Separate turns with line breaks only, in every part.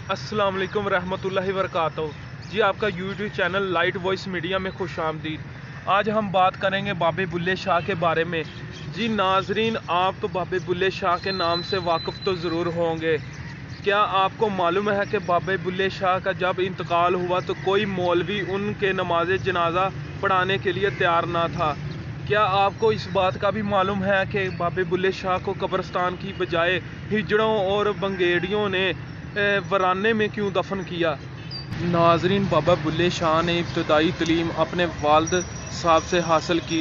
अस्सलाम वालेकुम रहमतुल्लाहि वबरकातुहू। जी आपका YouTube channel light voice media में खुश आमदीद। आज हम बात करेंगे बाबे बुल्ले शाह के बारे में। जी नाजरीन, आप तो बाबे बुल्ले शाह के नाम से वाकिफ़ तो ज़रूर होंगे। क्या आपको मालूम है कि बाबे बुल्ले शाह का जब इंतकाल हुआ तो कोई मौलवी उनके नमाज जनाजा पढ़ाने के लिए तैयार ना था? क्या आपको इस बात का भी मालूम है कि बाबे बुल्ले शाह को कब्रिस्तान की बजाय हिजड़ों और बंगेड़ियों ने वराने में क्यों दफन किया? नाजरीन, बाबा बुल्ले शाह ने इब्तदाई तलीम अपने वालिद साहब से हासिल की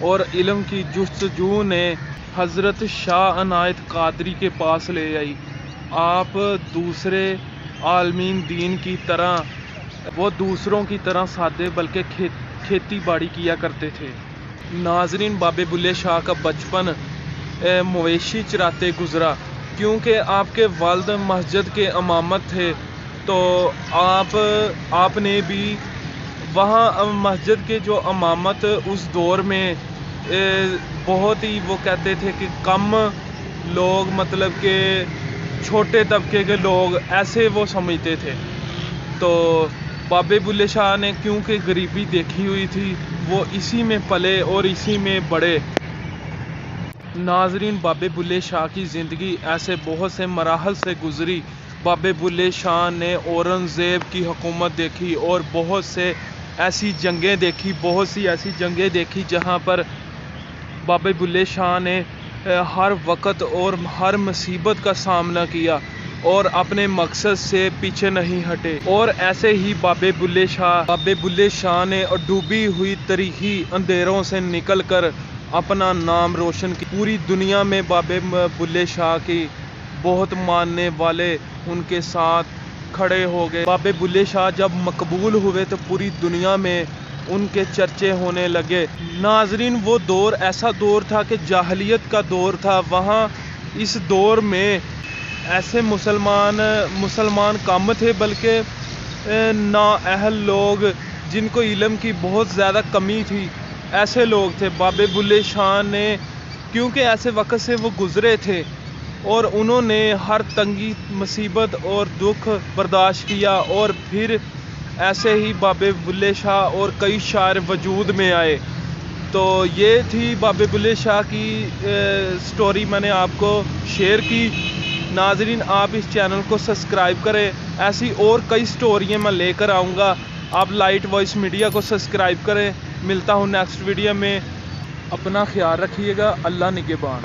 और इल्म की जुस्तजू ने हज़रत शाह अनायत कादरी के पास ले आई। आप दूसरे आलमीन दीन की तरह वो दूसरों की तरह सादे बल्कि खेती बाड़ी किया करते थे। नाजरीन, बाबे बुल्ले शाह का बचपन मवेशी चराते गुजरा। क्योंकि आपके वालिद मस्जिद के इमामत थे तो आपने भी वहाँ मस्जिद के जो इमामत उस दौर में बहुत ही वो कहते थे कि कम लोग, मतलब कि छोटे तबके के लोग ऐसे वो समझते थे। तो बाबे बुल्ले शाह ने क्योंकि गरीबी देखी हुई थी वो इसी में पले और इसी में बड़े। नाजरीन, बाबे बुल्ले शाह की ज़िंदगी ऐसे बहुत से मराहल से गुजरी। बाबे बुल्ले शाह ने औरंगज़ेब की हुकूमत देखी और बहुत सी ऐसी जंगें देखी जहाँ पर बाबे बुल्ले शाह ने हर वक्त और हर मुसीबत का सामना किया और अपने मकसद से पीछे नहीं हटे। और ऐसे ही बाबे बुल्ले शाह ने डूबी हुई तरीही अंधेरों से निकल कर अपना नाम रोशन की। पूरी दुनिया में बाबे बुल्ले शाह की बहुत मानने वाले उनके साथ खड़े हो गए। बाबे बुल्ले शाह जब मकबूल हुए तो पूरी दुनिया में उनके चर्चे होने लगे। नाजरीन, वो दौर ऐसा दौर था कि जाहलियत का दौर था। वहाँ इस दौर में ऐसे मुसलमान कम थे, बल्कि नाअहल लोग जिनको इल्म की बहुत ज़्यादा कमी थी ऐसे लोग थे। बाबे बुल्ले शाह ने क्योंकि ऐसे वक्त से वो गुज़रे थे और उन्होंने हर तंगी, मुसीबत और दुख बर्दाश्त किया और फिर ऐसे ही बाबे बुल्ले शाह और कई शायर वजूद में आए। तो ये थी बाबे बुल्ले शाह की स्टोरी, मैंने आपको शेयर की। नाजरीन, आप इस चैनल को सब्सक्राइब करें, ऐसी और कई स्टोरियाँ मैं लेकर आऊँगा। आप लाइट वॉइस मीडिया को सब्सक्राइब करें। मिलता हूँ नेक्स्ट वीडियो में। अपना ख्याल रखिएगा। अल्लाह निगहबान।